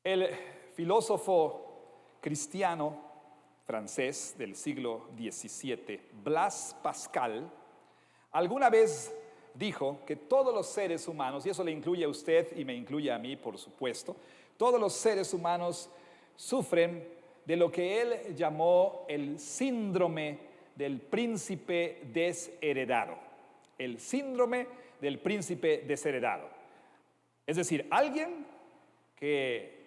El filósofo cristiano francés del siglo XVII, Blaise Pascal, alguna vez dijo que todos los seres humanos, y eso le incluye a usted y me incluye a mí, por supuesto, todos los seres humanos sufren de lo que él llamó el síndrome del príncipe desheredado. El síndrome del príncipe desheredado. Es decir, alguien que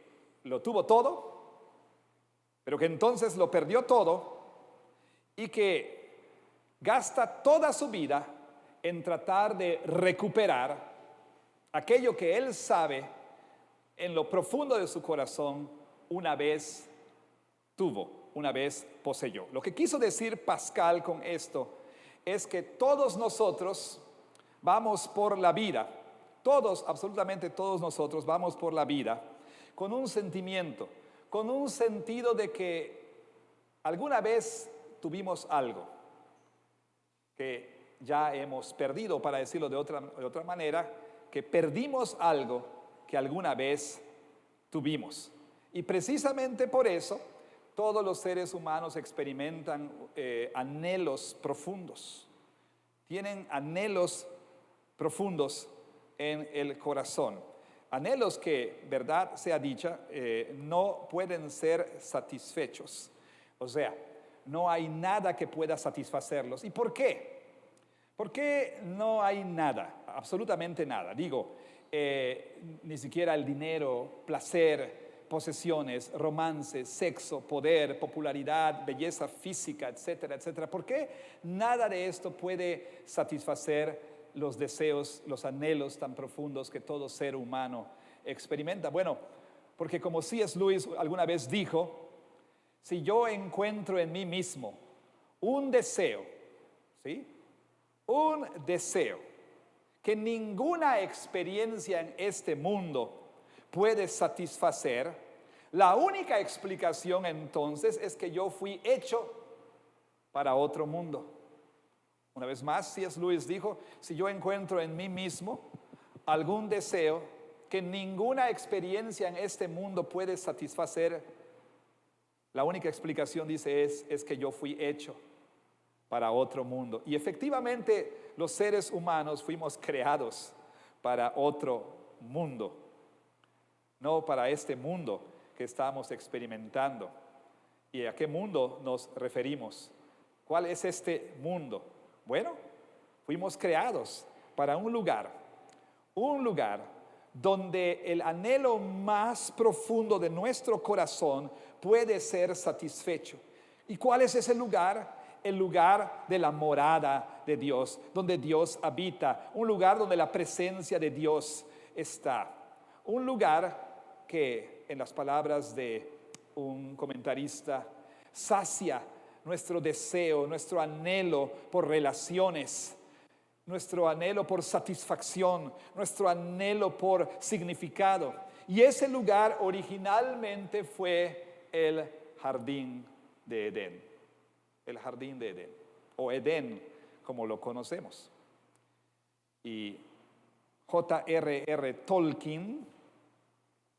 lo tuvo todo, pero que entonces lo perdió todo y que gasta toda su vida en tratar de recuperar aquello que él sabe en lo profundo de su corazón una vez tuvo, una vez poseyó. Lo que quiso decir Pascal con esto es que todos nosotros vamos por la vida, todos, absolutamente todos nosotros vamos por la vida con un sentimiento, con un sentido de que alguna vez tuvimos algo que ya hemos perdido, para decirlo de otra manera, que perdimos algo que alguna vez tuvimos. Y precisamente por eso todos los seres humanos experimentan anhelos profundos. Tienen anhelos profundos en el corazón. Anhelos que, verdad sea dicha, no pueden ser satisfechos. O sea, no hay nada que pueda satisfacerlos. ¿Y por qué? ¿Por qué no hay nada? Absolutamente nada. Digo, ni siquiera el dinero, placer, posesiones, romance, sexo, poder, popularidad, belleza física, etcétera, etcétera. ¿Por qué nada de esto puede satisfacer los deseos, los anhelos tan profundos que todo ser humano experimenta? Bueno, porque como C.S. Lewis alguna vez dijo, si yo encuentro en mí mismo un deseo, ¿sí? Un deseo que ninguna experiencia en este mundo puede satisfacer, la única explicación entonces es que yo fui hecho para otro mundo. Una vez más, C.S. Lewis dijo, si yo encuentro en mí mismo algún deseo que ninguna experiencia en este mundo puede satisfacer, la única explicación, dice, es que yo fui hecho para otro mundo. Y efectivamente los seres humanos fuimos creados para otro mundo, no para este mundo que estamos experimentando. ¿Y a qué mundo nos referimos? ¿Cuál es este mundo? Bueno, fuimos creados para un lugar donde el anhelo más profundo de nuestro corazón puede ser satisfecho. ¿Y cuál es ese lugar? El lugar de la morada de Dios, donde Dios habita, un lugar donde la presencia de Dios está. Un lugar que, en las palabras de un comentarista, sacia nuestro deseo, nuestro anhelo por relaciones, nuestro anhelo por satisfacción, nuestro anhelo por significado. Y ese lugar originalmente fue el jardín de Edén. El jardín de Edén, o Edén, como lo conocemos. Y J.R.R. Tolkien,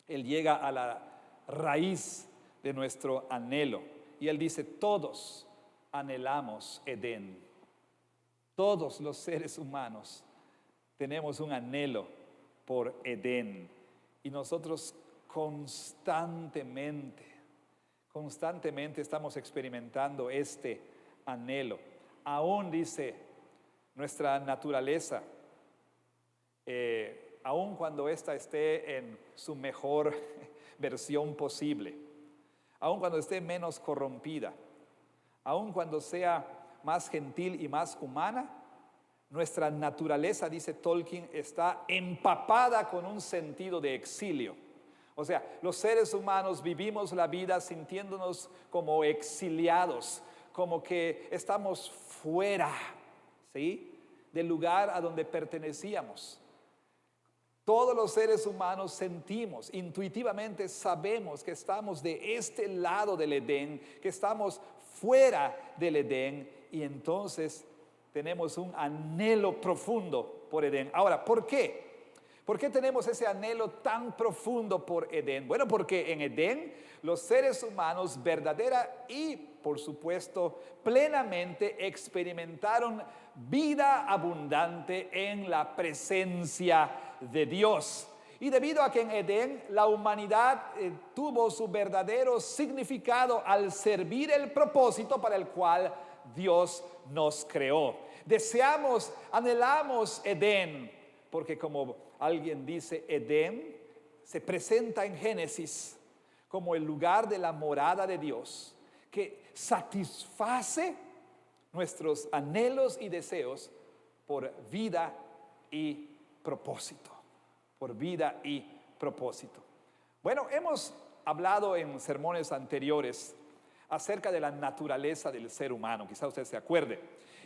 él llega a la raíz de nuestro anhelo. Y él dice, todos anhelamos Edén. Todos los seres humanos tenemos un anhelo por Edén. Y nosotros constantemente estamos experimentando este anhelo. Aún dice nuestra naturaleza, aún cuando ésta esté en su mejor versión posible, aún cuando esté menos corrompida, aún cuando sea más gentil y más humana, nuestra naturaleza, dice Tolkien, está empapada con un sentido de exilio. O sea, los seres humanos vivimos la vida sintiéndonos como exiliados, como que estamos fuera, ¿sí?, del lugar a donde pertenecíamos. Todos los seres humanos sentimos, intuitivamente sabemos que estamos de este lado del Edén, que estamos fuera del Edén, y entonces tenemos un anhelo profundo por Edén. Ahora, ¿por qué? ¿Por qué tenemos ese anhelo tan profundo por Edén? Bueno, porque en Edén los seres humanos verdadera y, por supuesto, plenamente experimentaron vida abundante en la presencia de Dios. Y debido a que en Edén la humanidad tuvo su verdadero significado al servir el propósito para el cual Dios nos creó. Deseamos, anhelamos Edén, porque como alguien dice, Edén se presenta en Génesis como el lugar de la morada de Dios, que satisface nuestros anhelos y deseos por vida y propósito. Por vida y propósito. Bueno, hemos hablado en sermones anteriores acerca de la naturaleza del ser humano, quizá usted se acuerde.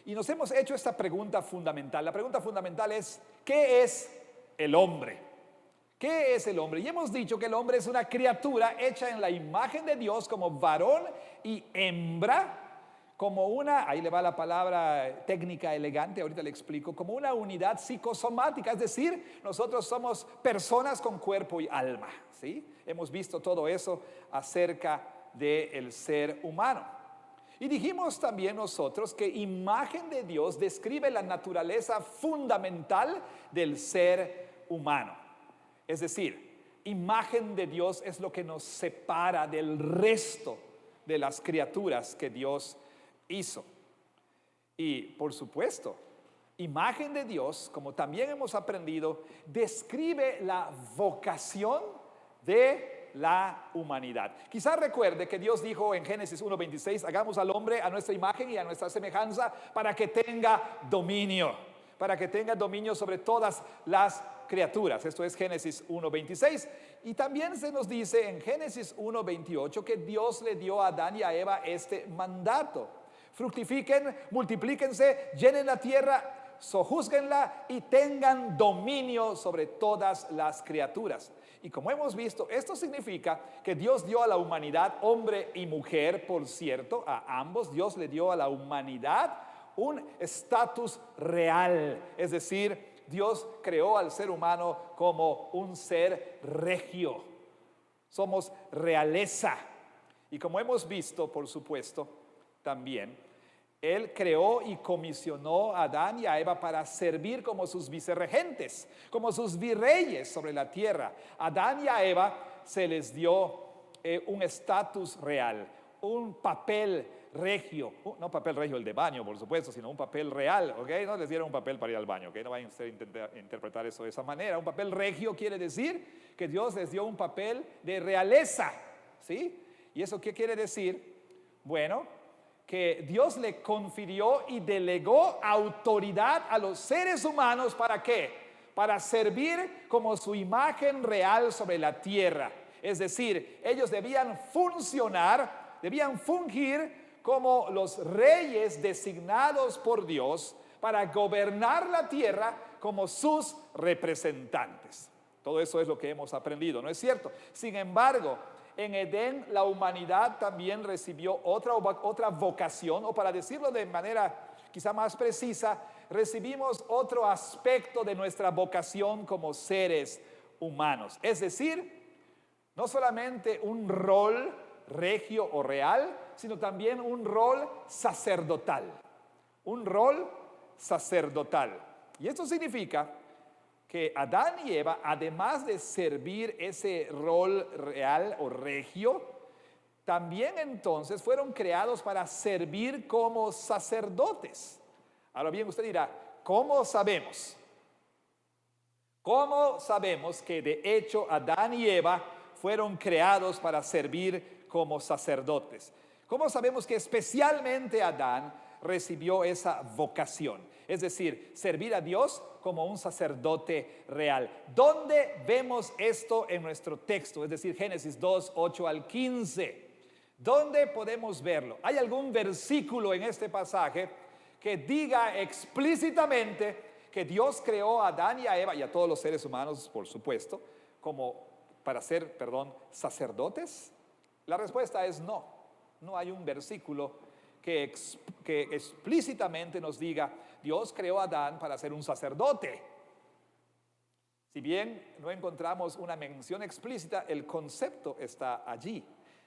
Y nos hemos hecho esta pregunta fundamental. La pregunta fundamental es, ¿qué es el hombre? ¿Qué es el hombre? Y hemos dicho que el hombre es una criatura hecha en la imagen de Dios como varón y hembra, como una, ahí le va la palabra técnica elegante, ahorita le explico, como una unidad psicosomática, es decir, nosotros somos personas con cuerpo y alma, ¿sí? Hemos visto todo eso acerca del ser humano. Y dijimos también nosotros que imagen de Dios describe la naturaleza fundamental del ser humano. Es decir, imagen de Dios es lo que nos separa del resto de las criaturas que Dios hizo. Y por supuesto, imagen de Dios, como también hemos aprendido, describe la vocación de la humanidad. Quizás recuerde que Dios dijo en Génesis 1:26, hagamos al hombre a nuestra imagen y a nuestra semejanza para que tenga dominio sobre todas las criaturas. Esto es Génesis 1:26. Y también se nos dice en Génesis 1:28 que Dios le dio a Adán y a Eva este mandato: fructifiquen, multiplíquense, llenen la tierra, sojúzguenla y tengan dominio sobre todas las criaturas. Y como hemos visto, esto significa que Dios dio a la humanidad, hombre y mujer, por cierto, a ambos, Dios le dio a la humanidad un estatus real. Es decir, Dios creó al ser humano como un ser regio. Somos realeza. Y como hemos visto, por supuesto, también, Él creó y comisionó a Adán y a Eva para servir como sus vicerregentes, como sus virreyes sobre la tierra. A Adán y a Eva se les dio un estatus real, un papel regio, no papel regio el de baño, por supuesto, sino un papel real, ¿ok? No les dieron un papel para ir al baño, ¿ok? No vayan a intentar interpretar eso de esa manera. Un papel regio quiere decir que Dios les dio un papel de realeza, ¿sí? ¿Y eso qué quiere decir? Bueno, que Dios le confirió y delegó autoridad a los seres humanos. ¿Para qué? Para servir como su imagen real sobre la tierra. Es decir, ellos debían funcionar, debían fungir como los reyes designados por Dios para gobernar la tierra como sus representantes. Todo eso es lo que hemos aprendido, ¿no es cierto? Sin embargo, en Edén la humanidad también recibió otra vocación, o para decirlo de manera quizá más precisa, recibimos otro aspecto de nuestra vocación como seres humanos. Es decir, no solamente un rol regio o real, sino también un rol sacerdotal. Un rol sacerdotal. Y esto significa que Adán y Eva, además de servir ese rol real o regio, también entonces fueron creados para servir como sacerdotes. Ahora bien, usted dirá, ¿cómo sabemos? ¿Cómo sabemos que de hecho Adán y Eva fueron creados para servir como sacerdotes? ¿Cómo sabemos que especialmente Adán recibió esa vocación? Es decir, servir a Dios como un sacerdote real. ¿Dónde vemos esto en nuestro texto? Es decir, Génesis 2, 8 al 15. ¿Dónde podemos verlo? ¿Hay algún versículo en este pasaje que diga explícitamente que Dios creó a Adán y a Eva y a todos los seres humanos, por supuesto, como para ser, sacerdotes? La respuesta es no. No hay un versículo que explícitamente nos diga, Dios creó a Adán para ser un sacerdote. Si bien no encontramos una mención explícita, el concepto está allí.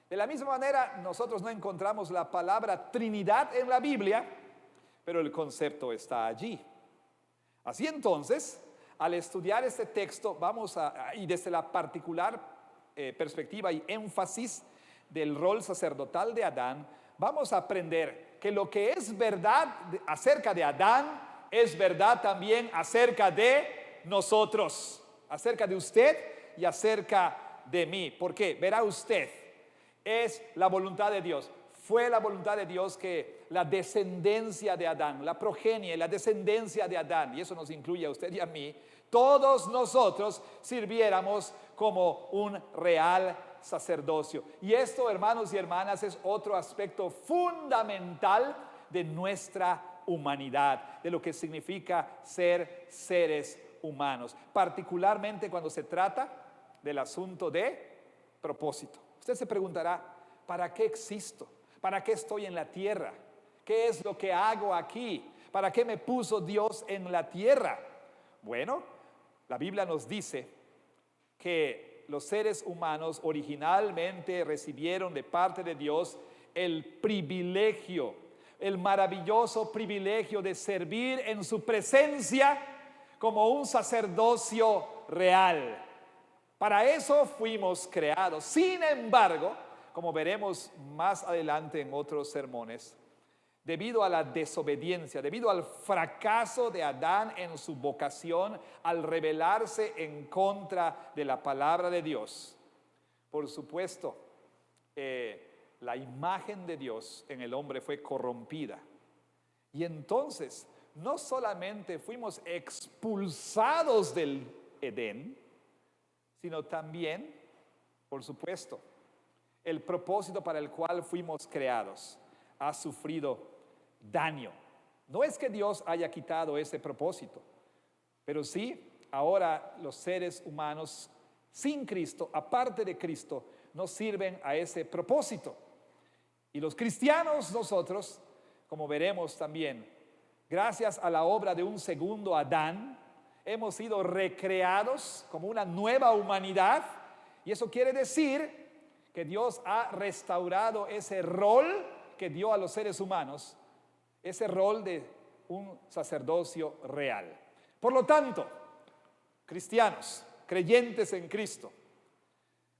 De la misma manera, nosotros no encontramos la palabra Trinidad en la Biblia, pero el concepto está allí. Así entonces, al estudiar este texto, y desde la particular perspectiva y énfasis del rol sacerdotal de Adán, vamos a aprender que lo que es verdad acerca de Adán, es verdad también acerca de nosotros, acerca de usted y acerca de mí. ¿Por qué? Verá usted, es la voluntad de Dios. Fue la voluntad de Dios que la descendencia de Adán, la progenie, la descendencia de Adán, y eso nos incluye a usted y a mí, todos nosotros sirviéramos como un real sacerdocio. Y esto, hermanos y hermanas, es otro aspecto fundamental de nuestra humanidad, de lo que significa ser seres humanos, particularmente cuando se trata del asunto de propósito. Usted se preguntará, ¿para qué existo? ¿Para qué estoy en la tierra? ¿Qué es lo que hago aquí? ¿Para qué me puso Dios en la tierra? Bueno, la Biblia nos dice que los seres humanos originalmente recibieron de parte de Dios el privilegio, el maravilloso privilegio de servir en su presencia como un sacerdocio real. Para eso fuimos creados. Sin embargo, como veremos más adelante en otros sermones, debido a la desobediencia, debido al fracaso de Adán en su vocación, al rebelarse en contra de la palabra de Dios, por supuesto, la imagen de Dios en el hombre fue corrompida. Y entonces, no solamente fuimos expulsados del Edén, sino también, por supuesto, el propósito para el cual fuimos creados ha sufrido daño. No es que Dios haya quitado ese propósito, pero sí, ahora los seres humanos sin Cristo, aparte de Cristo, no sirven a ese propósito. Y los cristianos nosotros, como veremos también, gracias a la obra de un segundo Adán, hemos sido recreados como una nueva humanidad, y eso quiere decir que Dios ha restaurado ese rol que dio a los seres humanos, ese rol de un sacerdocio real. Por lo tanto, cristianos, creyentes en Cristo,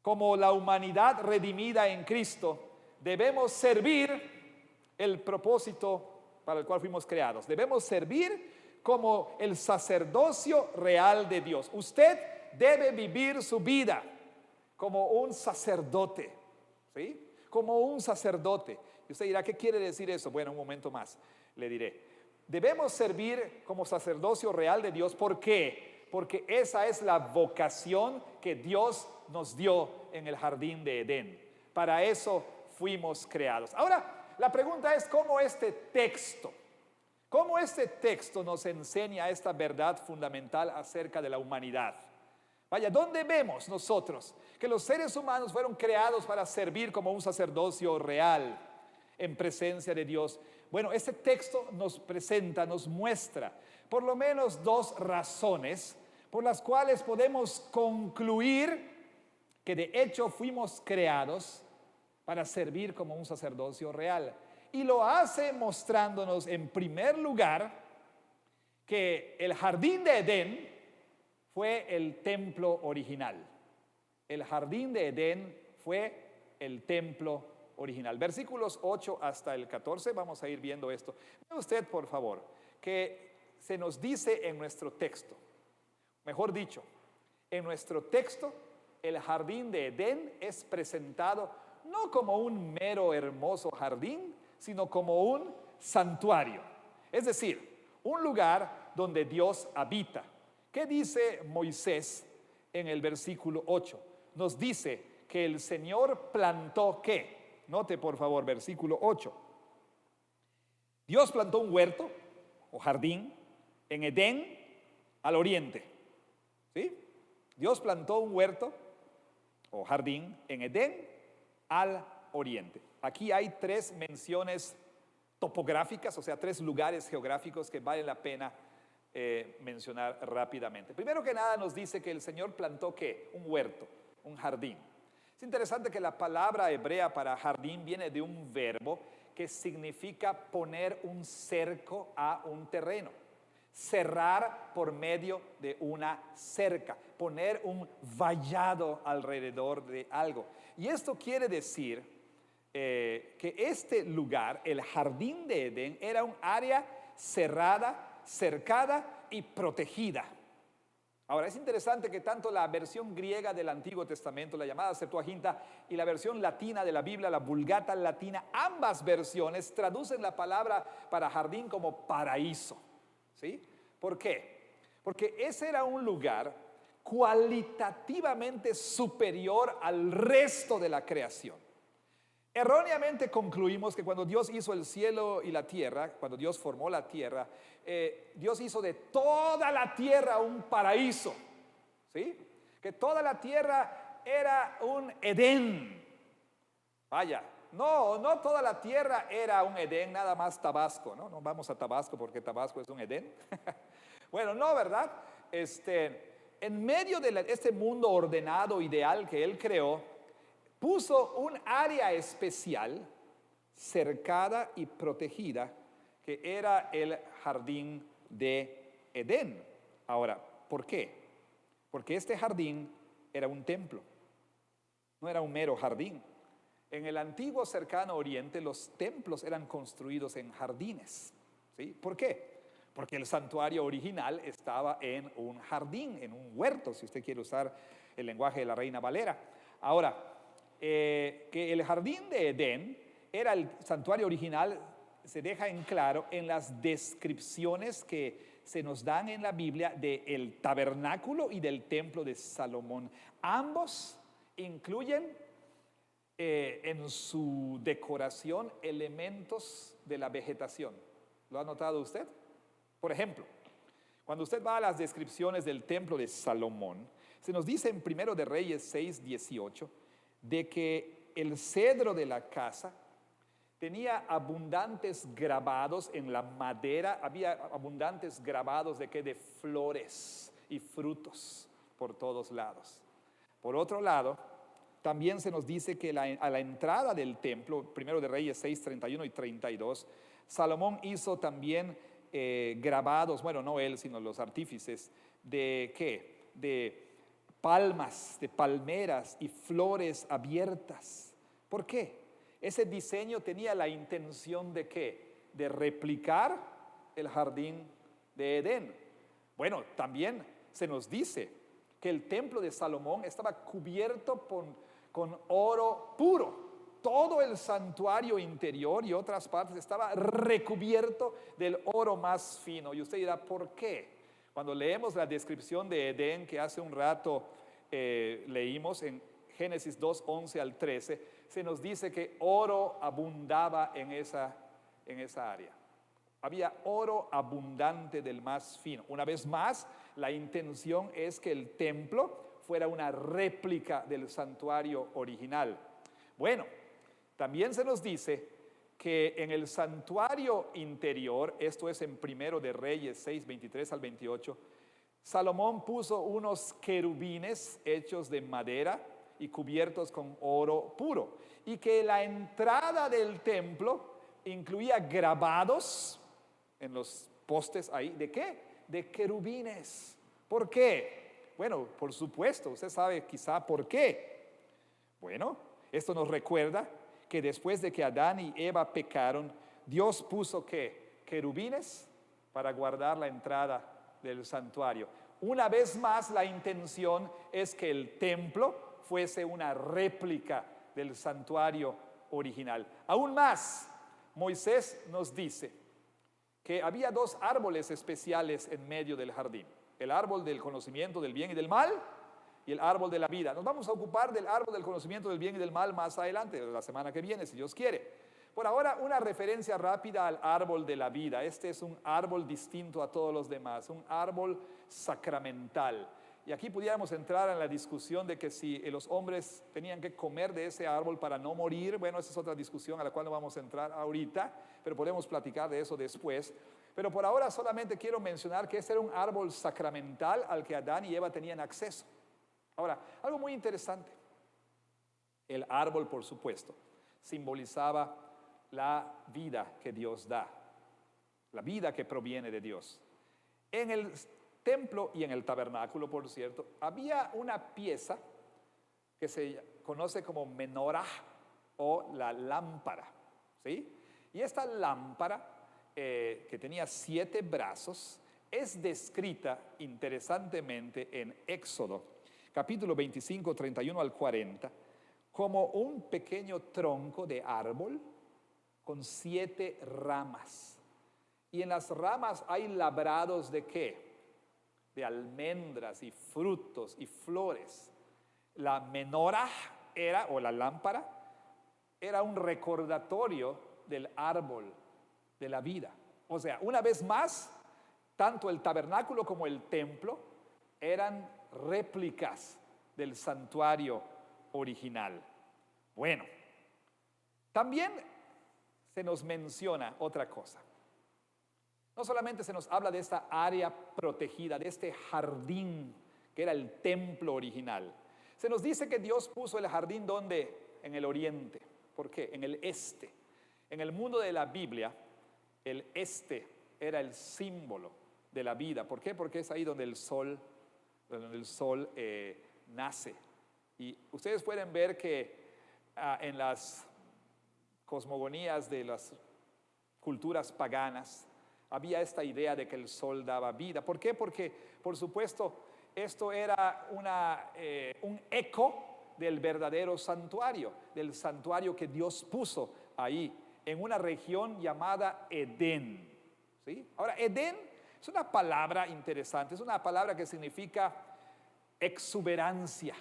como la humanidad redimida en Cristo, debemos servir el propósito para el cual fuimos creados. Debemos servir como el sacerdocio real de Dios. Usted debe vivir su vida como un sacerdote, ¿sí? Como un sacerdote. Y usted dirá, ¿qué quiere decir eso? Bueno, un momento más le diré. Debemos servir como sacerdocio real de Dios. ¿Por qué? Porque esa es la vocación que Dios nos dio en el jardín de Edén. Para eso fuimos creados. Ahora, la pregunta es cómo este texto nos enseña esta verdad fundamental acerca de la humanidad. Vaya, ¿dónde vemos nosotros que los seres humanos fueron creados para servir como un sacerdocio real en presencia de Dios? Bueno, este texto nos presenta, nos muestra por lo menos dos razones por las cuales podemos concluir que de hecho fuimos creados para servir como un sacerdocio real. Y lo hace mostrándonos en primer lugar que el jardín de Edén fue el templo original. El jardín de Edén fue el templo original. Versículos 8 hasta el 14, vamos a ir viendo esto. Vea usted, por favor, que se nos dice en nuestro texto, mejor dicho, en nuestro texto, el jardín de Edén es presentado no como un mero hermoso jardín, sino como un santuario. Es decir, un lugar donde Dios habita. ¿Qué dice Moisés en el versículo 8? Nos dice que el Señor plantó ¿qué? Note por favor, versículo 8. Dios plantó un huerto o jardín en Edén al oriente. ¿Sí? Dios plantó un huerto o jardín en Edén al oriente. Aquí hay tres menciones topográficas, o sea, tres lugares geográficos que vale la pena mencionar rápidamente. Primero que nada nos dice que el Señor plantó ¿qué? Un huerto, un jardín. Es interesante que la palabra hebrea para jardín viene de un verbo que significa poner un cerco a un terreno. Cerrar por medio de una cerca, poner un vallado alrededor de algo. Y esto quiere decir que este lugar, el jardín de Edén, era un área cerrada, cercada y protegida. Ahora, es interesante que tanto la versión griega del Antiguo Testamento, la llamada Septuaginta, y la versión latina de la Biblia, la Vulgata latina, ambas versiones traducen la palabra para jardín como paraíso. ¿Sí? ¿Por qué? Porque ese era un lugar cualitativamente superior al resto de la creación. Erróneamente concluimos que cuando Dios hizo el cielo y la tierra, cuando Dios formó la tierra, Dios hizo de toda la tierra un paraíso, ¿sí? Que toda la tierra era un Edén. Vaya, no toda la tierra era un Edén, nada más Tabasco, ¿no? No vamos a Tabasco porque Tabasco es un Edén. Bueno, no, ¿verdad? En medio de este mundo ordenado, ideal que Él creó, puso un área especial, cercada y protegida, que era el jardín de Edén. Ahora, ¿por qué? Porque este jardín era un templo, no era un mero jardín. En el antiguo cercano oriente los templos eran construidos en jardines. ¿Sí? ¿Por qué? Porque el santuario original estaba en un jardín, en un huerto, si usted quiere usar el lenguaje de la Reina Valera. Ahora, que el jardín de Edén era el santuario original, se deja en claro en las descripciones que se nos dan en la Biblia del tabernáculo y del templo de Salomón. Ambos incluyen en su decoración elementos de la vegetación. ¿Lo ha notado usted? Por ejemplo, cuando usted va a las descripciones del templo de Salomón, se nos dice en 1 de Reyes 6:18 de que el cedro de la casa tenía abundantes grabados en la madera, había abundantes grabados de ¿qué? De flores y frutos por todos lados. Por otro lado, también se nos dice que a la entrada del templo, 1 de Reyes 6, 31 y 32, Salomón hizo también grabados, bueno, no él, sino los artífices, de ¿qué? De palmas, de palmeras y flores abiertas. ¿Por qué? Ese diseño tenía la intención de ¿qué? De replicar el jardín de Edén. Bueno, también se nos dice que el templo de Salomón estaba cubierto con oro puro. Todo el santuario interior y otras partes estaba recubierto del oro más fino. Y usted dirá, ¿por qué? Cuando leemos la descripción de Edén que hace un rato leímos en Génesis 2, 11 al 13, se nos dice que oro abundaba en esa área. Había oro abundante del más fino. Una vez más, la intención es que el templo fuera una réplica del santuario original. Bueno, también se nos dice que en el santuario interior, esto es en 1 de Reyes 6, 23 al 28, Salomón puso unos querubines hechos de madera y cubiertos con oro puro, y que la entrada del templo incluía grabados en los postes ahí, ¿de qué? De querubines. ¿Por qué? Bueno, por supuesto, usted sabe quizá por qué. Bueno, esto nos recuerda que después de que Adán y Eva pecaron, Dios puso ¿qué? Querubines para guardar la entrada del santuario. Una vez más, la intención es que el templo fuese una réplica del santuario original. Aún más, Moisés nos dice que había dos árboles especiales en medio del jardín: el árbol del conocimiento del bien y del mal y el árbol de la vida. Nos vamos a ocupar del árbol del conocimiento del bien y del mal más adelante, la semana que viene, si Dios quiere. Por ahora, una referencia rápida al árbol de la vida. Este es un árbol distinto a todos los demás, un árbol sacramental. Y aquí pudiéramos entrar en la discusión de que si los hombres tenían que comer de ese árbol para no morir. Bueno, esa es otra discusión a la cual no vamos a entrar ahorita, pero podemos platicar de eso después. Pero por ahora solamente quiero mencionar que ese era un árbol sacramental al que Adán y Eva tenían acceso. Ahora, algo muy interesante. El árbol, por supuesto, simbolizaba la vida que Dios da, la vida que proviene de Dios. En el templo y en el tabernáculo, por cierto, había una pieza que se conoce como menorá o la lámpara, ¿sí? Y esta lámpara, que tenía 7 brazos, es descrita interesantemente en Éxodo, capítulo 25, 31 al 40, como un pequeño tronco de árbol con 7 ramas. Y en las ramas hay labrados ¿de qué? De almendras y frutos y flores. La menorá era, o la lámpara, era un recordatorio del árbol de la vida. O sea, una vez más, tanto el tabernáculo como el templo eran réplicas del santuario original. Bueno, también se nos menciona otra cosa. No solamente se nos habla de esta área protegida, de este jardín que era el templo original. Se nos dice que Dios puso el jardín ¿dónde? En el oriente. ¿Por qué? En el este. En el mundo de la Biblia, el este era el símbolo de la vida. ¿Por qué? Porque es ahí donde el sol nace. Y ustedes pueden ver que en las cosmogonías de las culturas paganas había esta idea de que el sol daba vida. ¿Por qué? Porque, por supuesto, esto era un eco del verdadero santuario, del santuario que Dios puso ahí, en una región llamada Edén. ¿Sí? Ahora, Edén es una palabra interesante, es una palabra que significa exuberancia.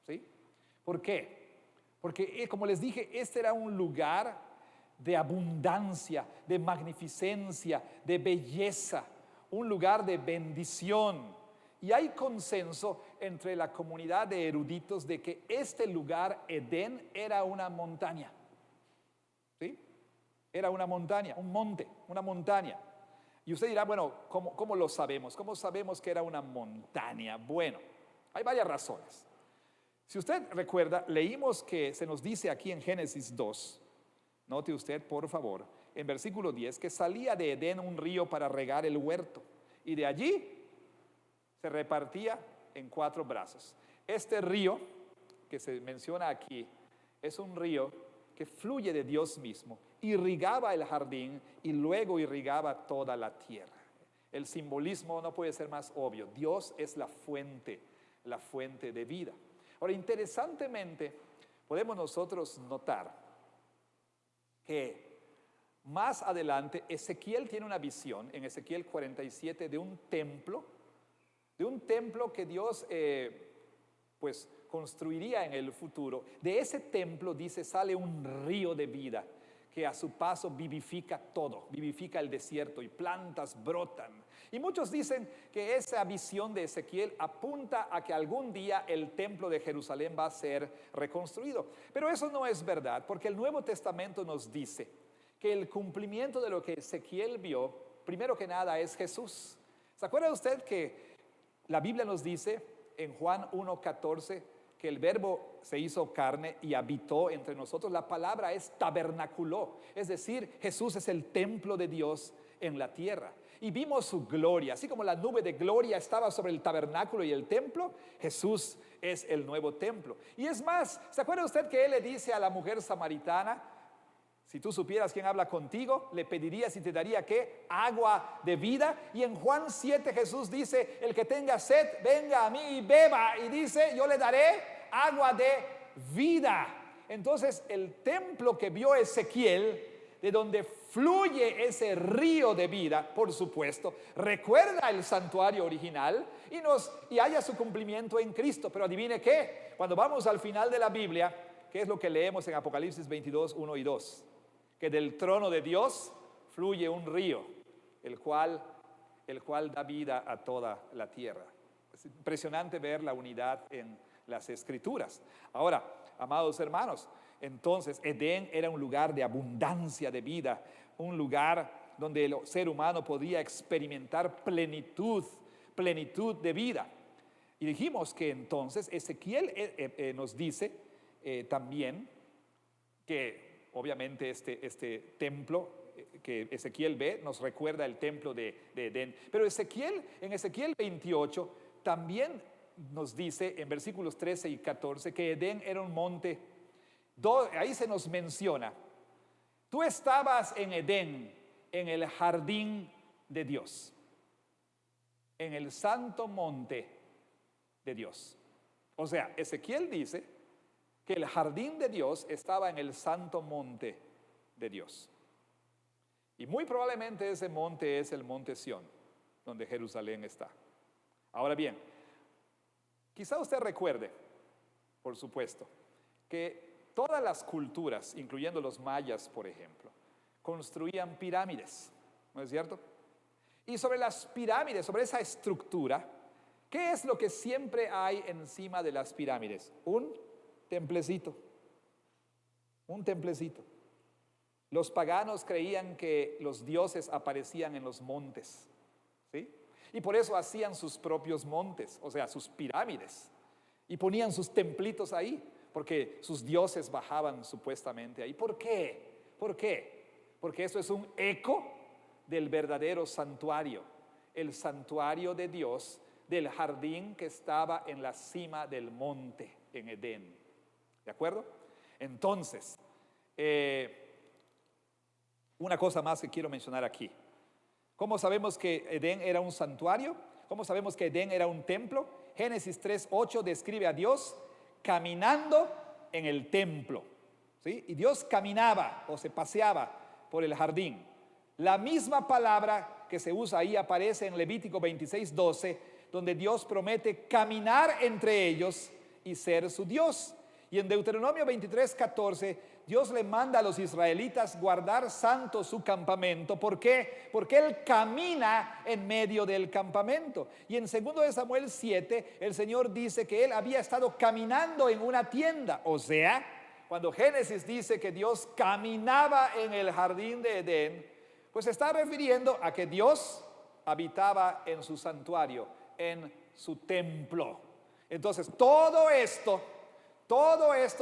¿Sí? ¿Por qué? Porque, como les dije, este era un lugar de abundancia, de magnificencia, de belleza, un lugar de bendición. Y hay consenso entre la comunidad de eruditos de que este lugar, Edén, era una montaña. ¿Sí? Era una montaña, un monte, una montaña. Y usted dirá, bueno, ¿cómo lo sabemos? ¿Cómo sabemos que era una montaña? Bueno, hay varias razones. Si usted recuerda, leímos que se nos dice aquí en Génesis 2, note usted por favor, en versículo 10, que salía de Edén un río para regar el huerto, y de allí se repartía en 4 brazos. Este río que se menciona aquí es un río que fluye de Dios mismo, irrigaba el jardín y luego irrigaba toda la tierra. El simbolismo no puede ser más obvio. Dios es la fuente de vida. Ahora, interesantemente, podemos nosotros notar que más adelante Ezequiel tiene una visión, en Ezequiel 47, de un templo que Dios pues construiría en el futuro. De ese templo, dice, sale un río de vida que a su paso vivifica todo, vivifica el desierto y plantas brotan. Y muchos dicen que esa visión de Ezequiel apunta a que algún día el templo de Jerusalén va a ser reconstruido. Pero eso no es verdad, porque el Nuevo Testamento nos dice que el cumplimiento de lo que Ezequiel vio, primero que nada, es Jesús. ¿Se acuerda usted que la Biblia nos dice en Juan 1:14 que el verbo se hizo carne y habitó entre nosotros? La palabra es tabernaculó, es decir, Jesús es el templo de Dios en la tierra. Y vimos su gloria, así como la nube de gloria estaba sobre el tabernáculo y el templo, Jesús es el nuevo templo. Y es más, ¿se acuerda usted que él le dice a la mujer samaritana: si tú supieras quién habla contigo, le pedirías y te daría ¿qué? Agua de vida. Y en Juan 7 Jesús dice: el que tenga sed, venga a mí y beba. Y dice: yo le daré agua de vida. Entonces el templo que vio Ezequiel, de donde fluye ese río de vida, por supuesto, recuerda el santuario original y haya su cumplimiento en Cristo. Pero adivine qué, cuando vamos al final de la Biblia, ¿qué es lo que leemos en Apocalipsis 22, 1 y 2? Que del trono de Dios fluye un río, el cual da vida a toda la tierra. Es impresionante ver la unidad en las Escrituras. Ahora, amados hermanos, entonces Edén era un lugar de abundancia de vida, un lugar donde el ser humano podía experimentar plenitud de vida. Y dijimos que entonces Ezequiel nos dice también que obviamente este templo que Ezequiel ve nos recuerda el templo de Edén. Pero en Ezequiel 28 también nos dice en versículos 13 y 14 que Edén era un monte. Ahí se nos menciona: tú estabas en Edén, en el jardín de Dios, en el santo monte de Dios. O sea, Ezequiel dice que el jardín de Dios estaba en el santo monte de Dios. Y muy probablemente ese monte es el monte Sión, donde Jerusalén está. Ahora bien, quizá usted recuerde, por supuesto, que todas las culturas, incluyendo los mayas, por ejemplo, construían pirámides, ¿no es cierto? Y sobre las pirámides, sobre esa estructura, ¿qué es lo que siempre hay encima de las pirámides? Un templecito. Un templecito. Los paganos creían que los dioses aparecían en los montes, ¿sí? Y por eso hacían sus propios montes, o sea, sus pirámides. Y ponían sus templitos ahí, porque sus dioses bajaban supuestamente ahí. ¿Por qué? ¿Por qué? Porque eso es un eco del verdadero santuario, el santuario de Dios, del jardín que estaba en la cima del monte en Edén. ¿De acuerdo? Entonces, una cosa más que quiero mencionar aquí. ¿Cómo sabemos que Edén era un santuario? ¿Cómo sabemos que Edén era un templo? Génesis 3:8 describe a Dios caminando en el templo, ¿sí? Y Dios caminaba o se paseaba por el jardín. La misma palabra que se usa ahí aparece en Levítico 26:12, donde Dios promete caminar entre ellos y ser su Dios. Y en Deuteronomio 23:14, Dios le manda a los israelitas guardar santo su campamento. ¿Por qué? Porque Él camina en medio del campamento. Y en 2 de Samuel 7, el Señor dice que Él había estado caminando en una tienda. O sea, cuando Génesis dice que Dios caminaba en el jardín de Edén, pues se está refiriendo a que Dios habitaba en su santuario, en su templo. Entonces, todo esto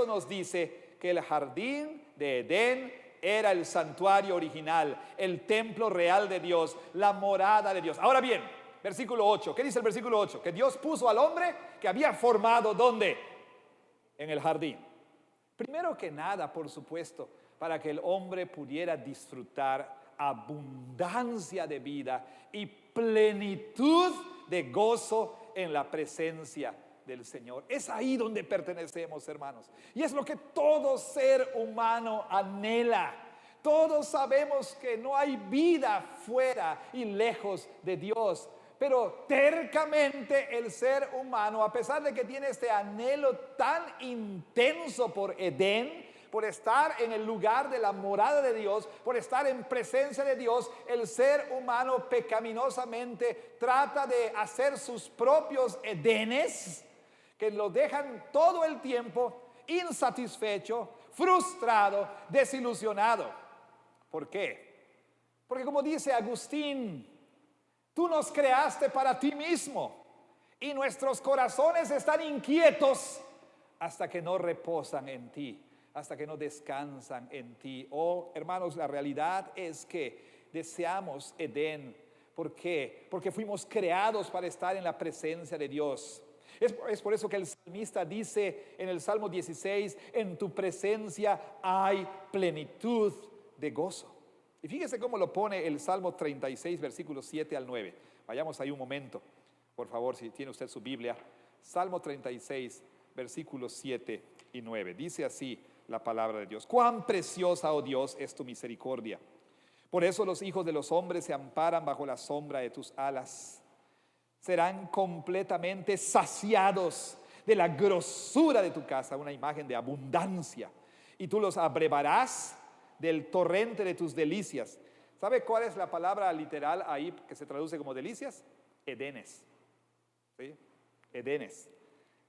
nos dice que el jardín de Edén era el santuario original, el templo real de Dios, la morada de Dios. Ahora bien, versículo 8, ¿qué dice el versículo 8? Que Dios puso al hombre que había formado, ¿dónde? En el jardín. Primero que nada, por supuesto, para que el hombre pudiera disfrutar abundancia de vida y plenitud de gozo en la presencia del Señor. Es ahí donde pertenecemos, hermanos. Y es lo que todo ser humano anhela. Todos sabemos que no hay vida fuera y lejos de Dios. Pero tercamente el ser humano, a pesar de que tiene este anhelo tan intenso por Edén, por estar en el lugar de la morada de Dios, por estar en presencia de Dios, el ser humano pecaminosamente trata de hacer sus propios Edenes, que lo dejan todo el tiempo insatisfecho, frustrado, desilusionado. ¿Por qué? Porque como dice Agustín, tú nos creaste para ti mismo y nuestros corazones están inquietos hasta que no reposan en ti, hasta que no descansan en ti. Oh, hermanos, la realidad es que deseamos Edén. ¿Por qué? Porque fuimos creados para estar en la presencia de Dios. Es por eso que el salmista dice en el Salmo 16, en tu presencia hay plenitud de gozo. Y fíjese cómo lo pone el Salmo 36, versículos 7 al 9. Vayamos ahí un momento, por favor, si tiene usted su Biblia. Salmo 36, versículos 7 y 9. Dice así la palabra de Dios: cuán preciosa, oh Dios, es tu misericordia. Por eso los hijos de los hombres se amparan bajo la sombra de tus alas. Serán completamente saciados de la grosura de tu casa, una imagen de abundancia. Y tú los abrevarás del torrente de tus delicias. ¿Sabe cuál es la palabra literal ahí que se traduce como delicias? Edenes. ¿Sí? Edenes.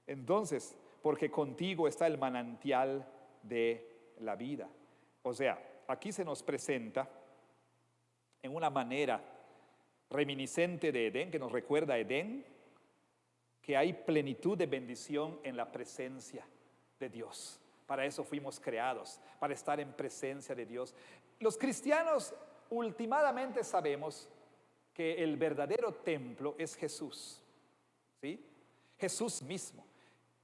Entonces, porque contigo está el manantial de la vida. O sea, aquí se nos presenta en una manera reminiscente de Edén, que nos recuerda a Edén, que hay plenitud de bendición en la presencia de Dios. Para eso fuimos creados, para estar en presencia de Dios. Los cristianos últimamente sabemos que el verdadero templo es Jesús, ¿sí? Jesús mismo,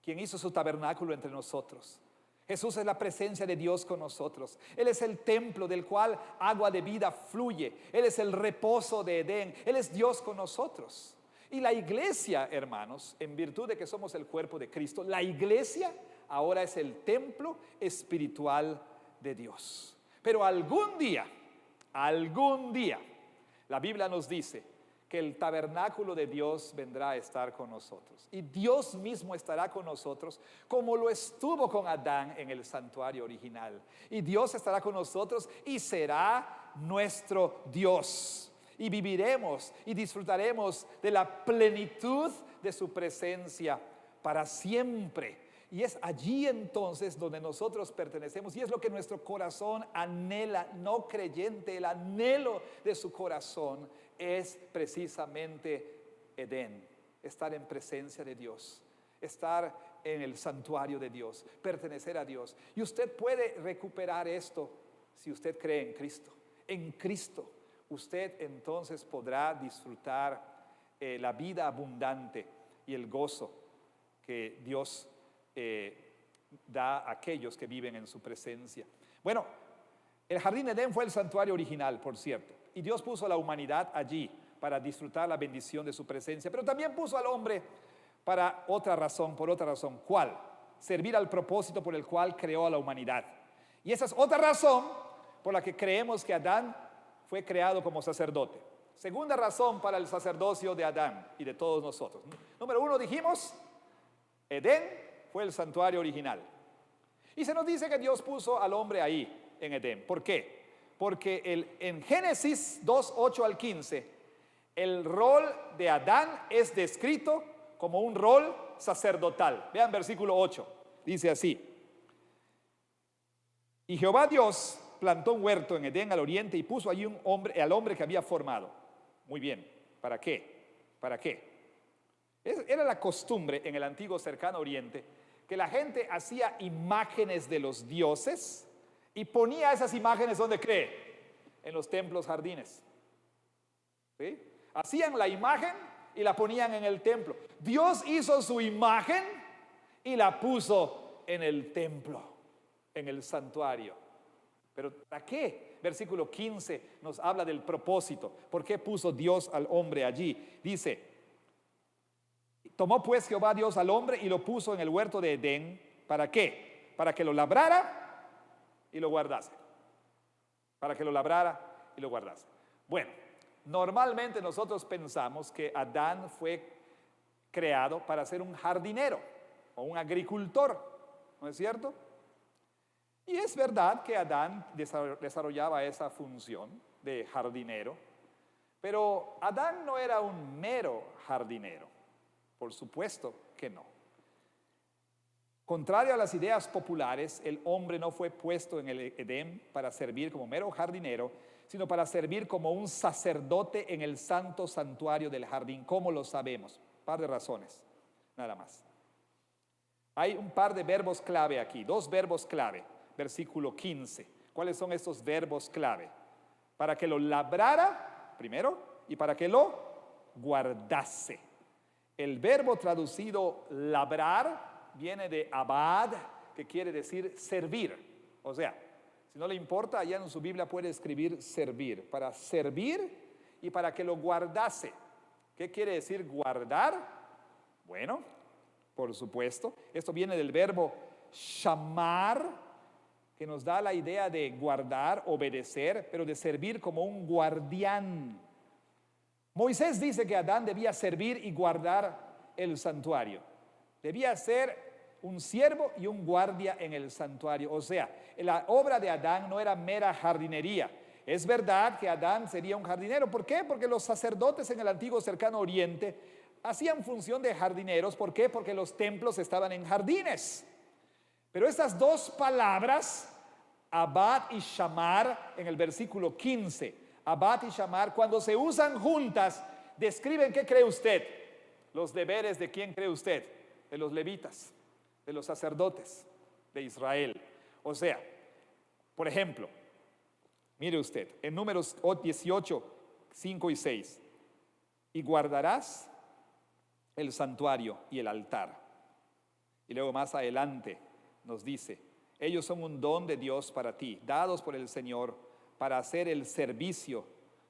quien hizo su tabernáculo entre nosotros. Jesús es la presencia de Dios con nosotros. Él es el templo del cual agua de vida fluye. Él es el reposo de Edén. Él es Dios con nosotros. Y la iglesia, hermanos, en virtud de que somos el cuerpo de Cristo, la iglesia ahora es el templo espiritual de Dios. Pero algún día, la Biblia nos dice que el tabernáculo de Dios vendrá a estar con nosotros. Y Dios mismo estará con nosotros como lo estuvo con Adán en el santuario original. Y Dios estará con nosotros y será nuestro Dios. Y viviremos y disfrutaremos de la plenitud de su presencia para siempre. Y es allí entonces donde nosotros pertenecemos y es lo que nuestro corazón anhela, no creyente, el anhelo de su corazón es precisamente Edén, estar en presencia de Dios, estar en el santuario de Dios, pertenecer a Dios. Y usted puede recuperar esto si usted cree en Cristo. En Cristo usted entonces podrá disfrutar la vida abundante y el gozo que Dios da a aquellos que viven en su presencia. Bueno, el jardín de Edén fue el santuario original, por cierto, y Dios puso a la humanidad allí para disfrutar la bendición de su presencia, pero también puso al hombre para otra razón, por otra razón. ¿Cuál? Servir al propósito por el cual creó a la humanidad. Y esa es otra razón por la que creemos que Adán fue creado como sacerdote. Segunda razón para el sacerdocio de Adán y de todos nosotros. Número 1, dijimos, Edén fue el santuario original. Y se nos dice que Dios puso al hombre ahí, en Edén. ¿Por qué? Porque en Génesis 2, 8 al 15, el rol de Adán es descrito como un rol sacerdotal. Vean versículo 8, dice así: y Jehová Dios plantó un huerto en Edén al oriente y puso allí al hombre que había formado. Muy bien, ¿para qué? ¿Para qué? Era la costumbre en el antiguo cercano oriente que la gente hacía imágenes de los dioses y ponía esas imágenes, ¿dónde cree? En los templos, jardines. ¿Sí? Hacían la imagen y la ponían en el templo. Dios hizo su imagen y la puso en el templo, en el santuario. ¿Pero para qué? Versículo 15 nos habla del propósito. ¿Por qué puso Dios al hombre allí? Dice: tomó pues Jehová Dios al hombre y lo puso en el huerto de Edén. ¿Para qué? Para que lo labrara y lo guardase. Para que lo labrara y lo guardase. Bueno, normalmente nosotros pensamos que Adán fue creado para ser un jardinero o un agricultor, ¿no es cierto? Y es verdad que Adán desarrollaba esa función de jardinero, pero Adán no era un mero jardinero, por supuesto que no. Contrario a las ideas populares, el hombre no fue puesto en el Edén para servir como mero jardinero, sino para servir como un sacerdote en el santo santuario del jardín. ¿Cómo lo sabemos? Un par de razones, nada más. Hay un par de verbos clave aquí, dos verbos clave. Versículo 15. ¿Cuáles son estos verbos clave? Para que lo labrara, primero, y para que lo guardase. El verbo traducido labrar viene de abad, que quiere decir servir. O sea, si no le importa, allá en su Biblia puede escribir servir. Para servir y para que lo guardase. ¿Qué quiere decir guardar? Bueno, por supuesto, esto viene del verbo shamar, que nos da la idea de guardar, obedecer, pero de servir como un guardián. Moisés dice que Adán debía servir y guardar el santuario. Debía ser un siervo y un guardia en el santuario. O sea, la obra de Adán no era mera jardinería. Es verdad que Adán sería un jardinero. ¿Por qué? Porque los sacerdotes en el antiguo cercano oriente hacían función de jardineros. ¿Por qué? Porque los templos estaban en jardines. Pero estas dos palabras, abad y shamar, en el versículo 15, Abad y Shamar, cuando se usan juntas, describen, ¿qué cree usted? Los deberes de quién cree usted? De los levitas, de los sacerdotes de Israel. O sea, por ejemplo, mire usted, en Números 18, 5 y 6, y guardarás el santuario y el altar. Y luego más adelante nos dice, ellos son un don de Dios para ti, dados por el Señor para hacer el servicio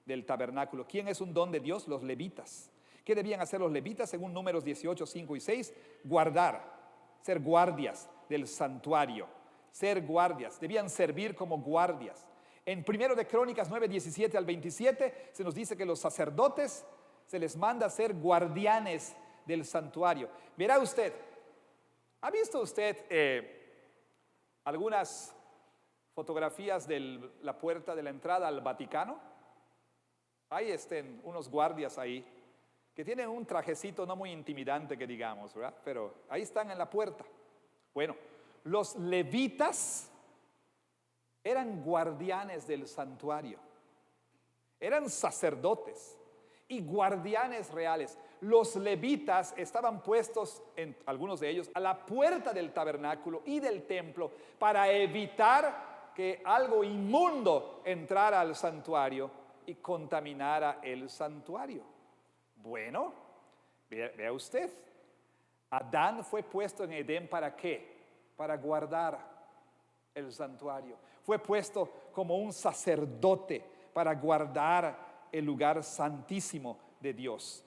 del tabernáculo. ¿Quién es un don de Dios? Los levitas. ¿Qué debían hacer los levitas según Números 18, 5 y 6? Guardar, ser guardias del santuario, ser guardias, debían servir como guardias. En 1 de Crónicas 9, 17 al 27 se nos dice que los sacerdotes se les manda ser guardianes del santuario. Verá usted, ¿ha visto usted algunas fotografías de la puerta de la entrada al Vaticano? Hay unos guardias ahí que tienen un trajecito no muy intimidante que digamos, ¿verdad? Pero ahí están en la puerta. Bueno, los levitas eran guardianes del santuario, eran sacerdotes y guardianes reales. Los levitas estaban puestos, algunos de ellos, a la puerta del tabernáculo y del templo para evitar que algo inmundo entrara al santuario y contaminara el santuario. Bueno, vea usted, Adán fue puesto en Edén ¿para qué? Para guardar el santuario. Fue puesto como un sacerdote para guardar el lugar santísimo de Dios.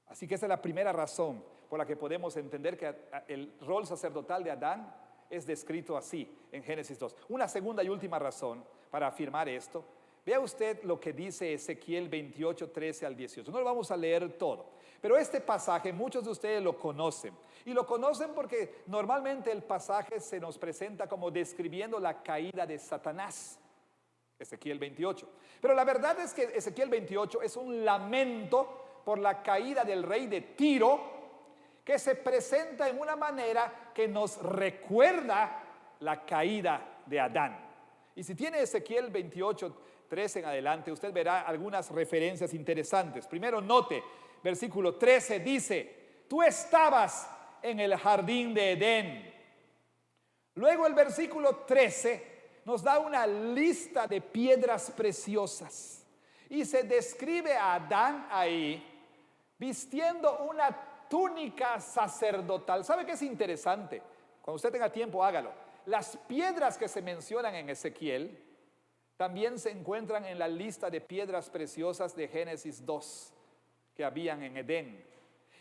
Así que esa es la primera razón por la que podemos entender que el rol sacerdotal de Adán es descrito así en Génesis 2. Una segunda y última razón para afirmar esto. Vea usted lo que dice Ezequiel 28, 13 al 18. No lo vamos a leer todo, pero este pasaje muchos de ustedes lo conocen. Y lo conocen porque normalmente el pasaje se nos presenta como describiendo la caída de Satanás. Ezequiel 28. Pero la verdad es que Ezequiel 28 es un lamento por la caída del rey de Tiro, que se presenta en una manera que nos recuerda la caída de Adán. Y si tiene Ezequiel 28, 13 en adelante, usted verá algunas referencias interesantes. Primero note, versículo 13 dice, tú estabas en el jardín de Edén. Luego el versículo 13 nos da una lista de piedras preciosas y se describe a Adán ahí vistiendo una túnica sacerdotal. ¿Sabe qué es interesante? Cuando usted tenga tiempo, hágalo. Las piedras que se mencionan en Ezequiel también se encuentran en la lista de piedras preciosas de Génesis 2 que habían en Edén.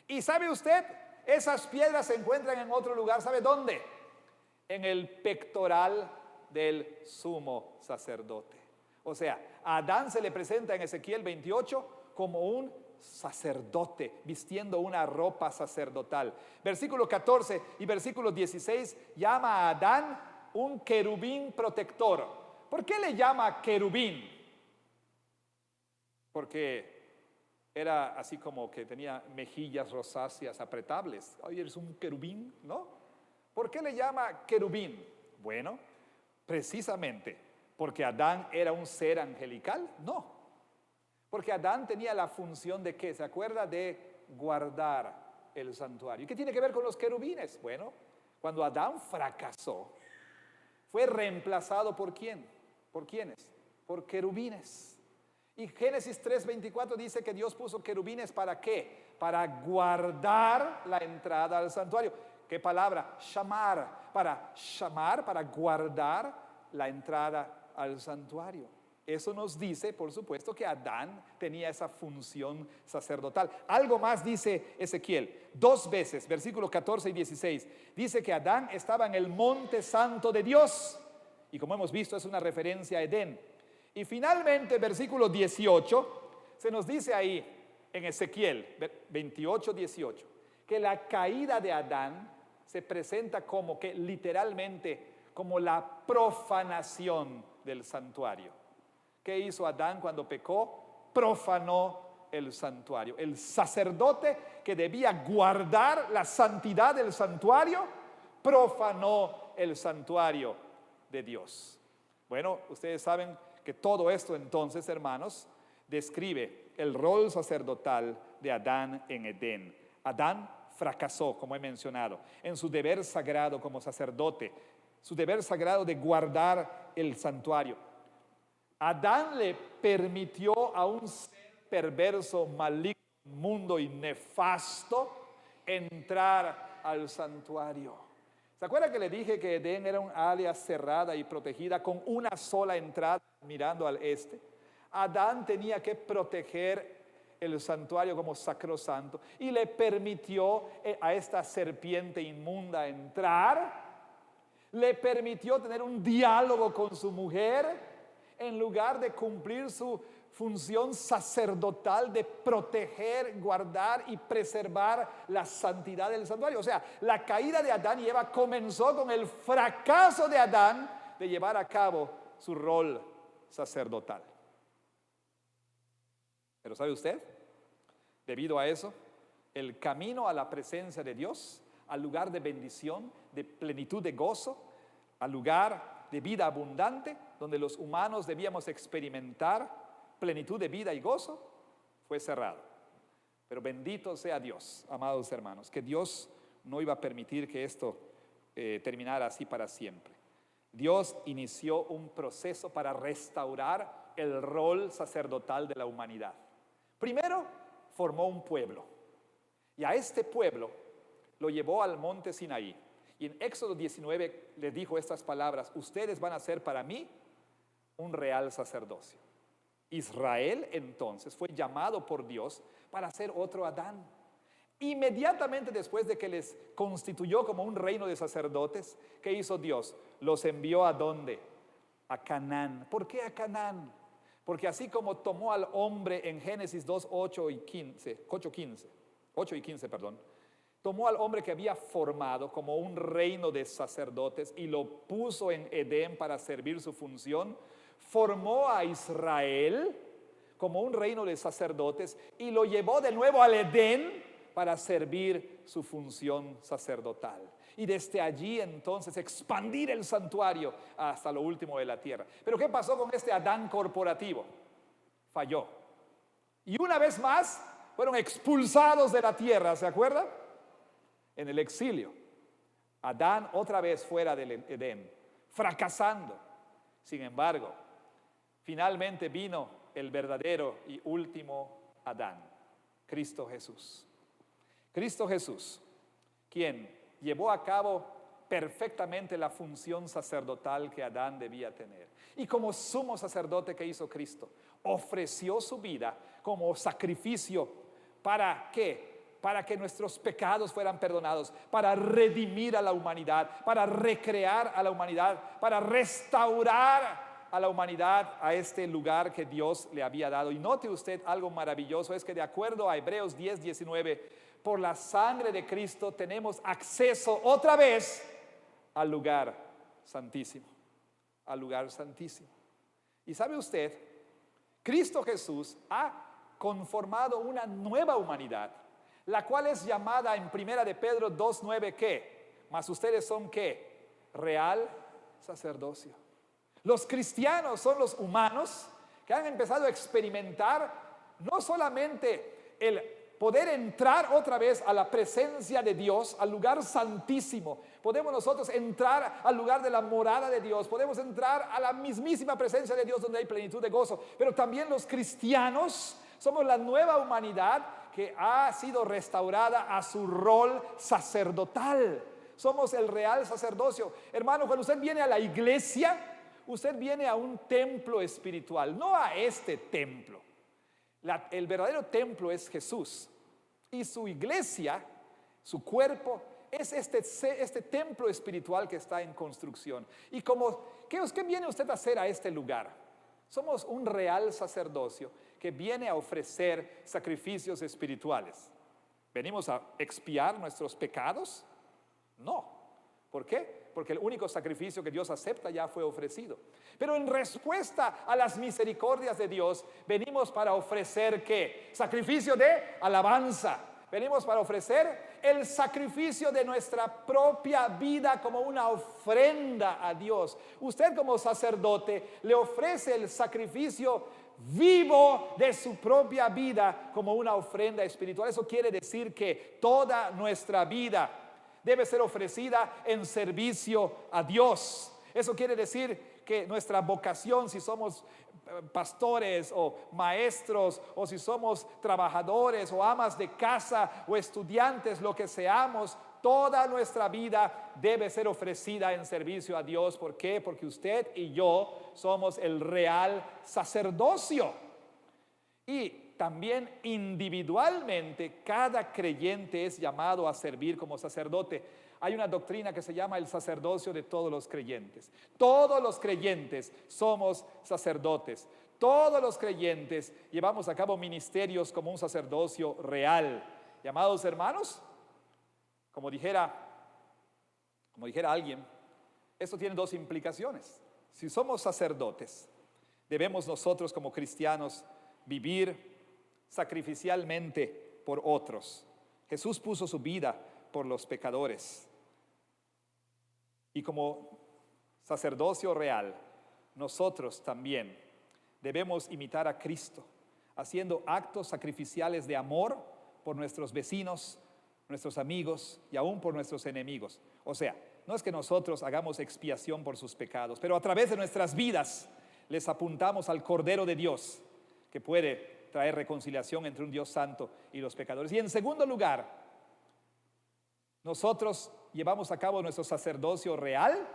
Y ¿sabe usted? Esas piedras se encuentran en otro lugar. ¿Sabe dónde? En el pectoral del sumo sacerdote. O sea, a Adán se le presenta en Ezequiel 28 como un sacerdote vistiendo una ropa sacerdotal. Versículo 14 y versículo 16 llama a Adán un querubín protector. ¿Por qué le llama querubín? Porque era así como que tenía mejillas rosáceas apretables. Oye, eres un querubín, ¿no? ¿Por qué le llama querubín? Bueno, precisamente porque Adán era un ser angelical. No, porque Adán tenía la función de ¿qué? ¿Se acuerda? De guardar el santuario. ¿Qué tiene que ver con los querubines? Bueno, cuando Adán fracasó, fue reemplazado ¿por quién? ¿Por quiénes? Por querubines. Y Génesis 3:24 dice que Dios puso querubines ¿para qué? Para guardar la entrada al santuario. ¿Qué palabra? Shamar. Para guardar la entrada al santuario. Eso nos dice, por supuesto, que Adán tenía esa función sacerdotal. Algo más dice Ezequiel, 2 veces, versículos 14 y 16. Dice que Adán estaba en el monte santo de Dios. Y como hemos visto, es una referencia a Edén. Y finalmente, versículo 18, se nos dice ahí en Ezequiel 28, 18, que la caída de Adán se presenta como que literalmente como la profanación del santuario. ¿Qué hizo Adán cuando pecó? Profanó el santuario. El sacerdote que debía guardar la santidad del santuario, profanó el santuario de Dios. Bueno, ustedes saben que todo esto entonces, hermanos, describe el rol sacerdotal de Adán en Edén. Adán fracasó, como he mencionado, en su deber sagrado como sacerdote, su deber sagrado de guardar el santuario. Adán le permitió a un ser perverso, maligno, inmundo y nefasto entrar al santuario. ¿Se acuerda que le dije que Edén era un área cerrada y protegida con una sola entrada mirando al este? Adán tenía que proteger el santuario como sacrosanto y le permitió a esta serpiente inmunda entrar, le permitió tener un diálogo con su mujer en lugar de cumplir su función sacerdotal de proteger, guardar y preservar la santidad del santuario. O sea, la caída de Adán y Eva comenzó con el fracaso de Adán de llevar a cabo su rol sacerdotal. Pero ¿sabe usted? Debido a eso, el camino a la presencia de Dios, al lugar de bendición, de plenitud de gozo, al lugar de vida abundante, donde los humanos debíamos experimentar plenitud de vida y gozo, fue cerrado. Pero bendito sea Dios, amados hermanos, que Dios no iba a permitir que esto terminara así para siempre. Dios inició un proceso para restaurar el rol sacerdotal de la humanidad. Primero, formó un pueblo. Y a este pueblo lo llevó al monte Sinaí. Y en Éxodo 19 les dijo estas palabras: ustedes van a ser para mí un real sacerdocio. Israel entonces fue llamado por Dios para ser otro Adán. Inmediatamente después de que les constituyó como un reino de sacerdotes, ¿qué hizo Dios? Los envió ¿a dónde? A Canaán. ¿Por qué a Canaán? Porque así como tomó al hombre en Génesis 2, 8 y 15, tomó al hombre que había formado como un reino de sacerdotes y lo puso en Edén para servir su función, formó a Israel como un reino de sacerdotes y lo llevó de nuevo al Edén para servir su función sacerdotal. Y desde allí entonces expandir el santuario hasta lo último de la tierra. Pero ¿qué pasó con este Adán corporativo? Falló. Y una vez más fueron expulsados de la tierra, ¿se acuerda? En el exilio. Adán otra vez fuera del Edén, fracasando. Sin embargo, finalmente vino el verdadero y último Adán, Cristo Jesús. Cristo Jesús, quien llevó a cabo perfectamente la función sacerdotal que Adán debía tener. Y como sumo sacerdote que hizo Cristo, ofreció su vida como sacrificio. ¿Para qué? Para que nuestros pecados fueran perdonados, para redimir a la humanidad, para recrear a la humanidad, para restaurar a la humanidad a este lugar que Dios le había dado. Y note usted algo maravilloso, es que de acuerdo a Hebreos 10, 19, por la sangre de Cristo tenemos acceso otra vez al lugar santísimo, al lugar santísimo. Y sabe usted, Cristo Jesús ha conformado una nueva humanidad, la cual es llamada en primera de Pedro 2:9, ¿qué? Mas ustedes son ¿qué? Real sacerdocio. Los cristianos son los humanos que han empezado a experimentar no solamente el poder entrar otra vez a la presencia de Dios, al lugar santísimo. Podemos nosotros entrar al lugar de la morada de Dios, podemos entrar a la mismísima presencia de Dios donde hay plenitud de gozo. Pero también los cristianos somos la nueva humanidad que ha sido restaurada a su rol sacerdotal. Somos el real sacerdocio. Hermano, cuando usted viene a la iglesia, usted viene a un templo espiritual, no a este templo. El verdadero templo es Jesús. Y su iglesia, su cuerpo, es este templo espiritual que está en construcción. Y ¿qué viene usted a hacer a este lugar? Somos un real sacerdocio que viene a ofrecer sacrificios espirituales. ¿Venimos a expiar nuestros pecados? No. ¿Por qué? Porque el único sacrificio que Dios acepta ya fue ofrecido. Pero en respuesta a las misericordias de Dios, venimos para ofrecer ¿qué? Sacrificio de alabanza. Venimos para ofrecer el sacrificio de nuestra propia vida como una ofrenda a Dios. Usted como sacerdote le ofrece el sacrificio vivo de su propia vida como una ofrenda espiritual. Eso quiere decir que toda nuestra vida debe ser ofrecida en servicio a Dios. Eso quiere decir que nuestra vocación, si somos pastores o maestros, o si somos trabajadores o amas de casa o estudiantes, lo que seamos, toda nuestra vida debe ser ofrecida en servicio a Dios. ¿Por qué? Porque usted y yo somos el real sacerdocio. Y también individualmente cada creyente es llamado a servir como sacerdote. Hay una doctrina que se llama el sacerdocio de todos los creyentes. Todos los creyentes somos sacerdotes. Todos los creyentes llevamos a cabo ministerios como un sacerdocio real. Llamados hermanos, como dijera alguien, esto tiene dos implicaciones. Si somos sacerdotes, debemos nosotros como cristianos vivir sacrificialmente por otros. Jesús puso su vida por los pecadores. Y como sacerdocio real, nosotros también debemos imitar a Cristo, haciendo actos sacrificiales de amor por nuestros vecinos, nuestros amigos y aún por nuestros enemigos. O sea, no es que nosotros hagamos expiación por sus pecados, pero a través de nuestras vidas les apuntamos al Cordero de Dios, que puede traer reconciliación entre un Dios santo y los pecadores. Y en segundo lugar, nosotros llevamos a cabo nuestro sacerdocio real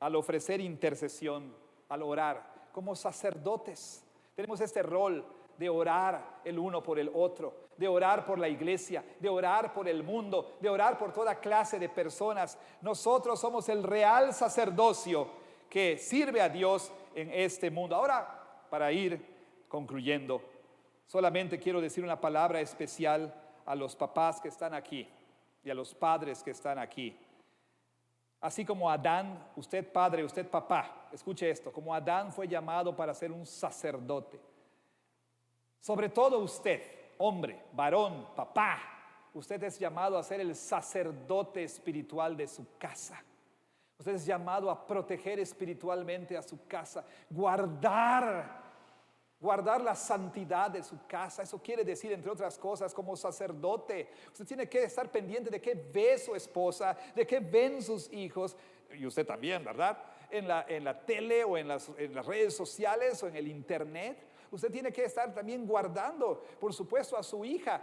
al ofrecer intercesión, al orar. Como sacerdotes tenemos este rol de orar el uno por el otro, de orar por la iglesia, de orar por el mundo, de orar por toda clase de personas. Nosotros somos el real sacerdocio que sirve a Dios en este mundo. Ahora, para ir concluyendo, solamente quiero decir una palabra especial a los papás que están aquí y a los padres que están aquí. Así como Adán, usted padre, usted papá, escuche esto, como Adán fue llamado para ser un sacerdote. Sobre todo usted, hombre, varón, papá, usted es llamado a ser el sacerdote espiritual de su casa. Usted es llamado a proteger espiritualmente a su casa, guardar la santidad de su casa. Eso quiere decir, entre otras cosas, como sacerdote, usted tiene que estar pendiente de qué ve su esposa, de qué ven sus hijos, y usted también, ¿verdad? En la tele o en las redes sociales o en el internet. Usted tiene que estar también guardando, por supuesto, a su hija,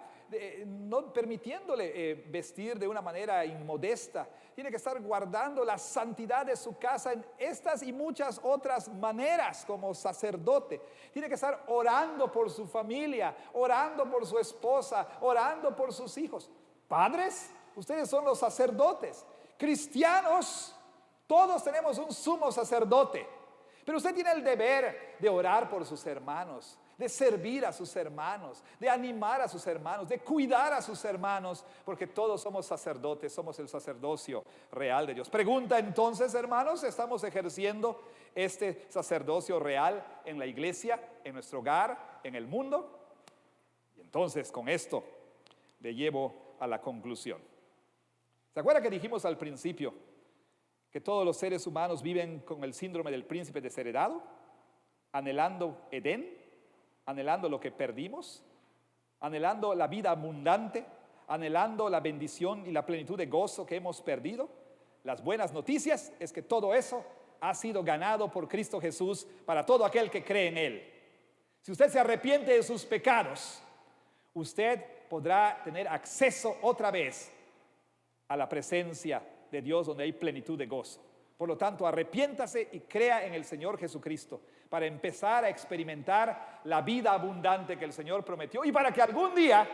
no permitiéndole vestir de una manera inmodesta. Tiene que estar guardando la santidad de su casa en estas y muchas otras maneras como sacerdote. Tiene que estar orando por su familia, orando por su esposa, orando por sus hijos. Padres, ustedes son los sacerdotes. Cristianos, todos tenemos un sumo sacerdote. Pero usted tiene el deber de orar por sus hermanos, de servir a sus hermanos, de animar a sus hermanos, de cuidar a sus hermanos, porque todos somos sacerdotes, somos el sacerdocio real de Dios. Pregunta entonces, hermanos, ¿estamos ejerciendo este sacerdocio real en la iglesia, en nuestro hogar, en el mundo? Y entonces con esto le llevo a la conclusión. ¿Se acuerda que dijimos al principio que todos los seres humanos viven con el síndrome del príncipe desheredado, anhelando Edén, anhelando lo que perdimos, anhelando la vida abundante, anhelando la bendición y la plenitud de gozo que hemos perdido? Las buenas noticias es que todo eso ha sido ganado por Cristo Jesús para todo aquel que cree en Él. Si usted se arrepiente de sus pecados, usted podrá tener acceso otra vez a la presencia de Dios, donde hay plenitud de gozo. Por lo tanto, arrepiéntase y crea en el Señor Jesucristo para empezar a experimentar la vida abundante que el Señor prometió, y para que algún día,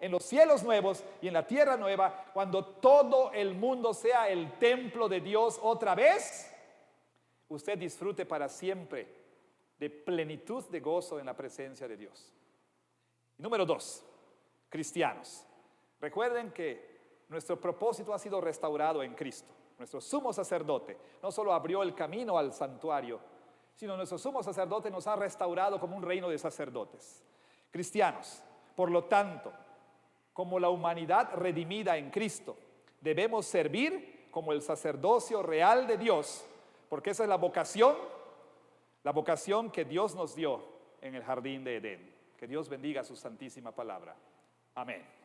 en los cielos nuevos y en la tierra nueva, cuando todo el mundo sea el templo de Dios otra vez, usted disfrute para siempre de plenitud de gozo en la presencia de Dios. Y número 2, cristianos, recuerden que nuestro propósito ha sido restaurado en Cristo. Nuestro sumo sacerdote no solo abrió el camino al santuario, sino nuestro sumo sacerdote nos ha restaurado como un reino de sacerdotes. Cristianos, por lo tanto, como la humanidad redimida en Cristo. Debemos servir como el sacerdocio real de Dios, porque esa es la vocación que Dios nos dio en el jardín de Edén. Que Dios bendiga su santísima palabra. Amén.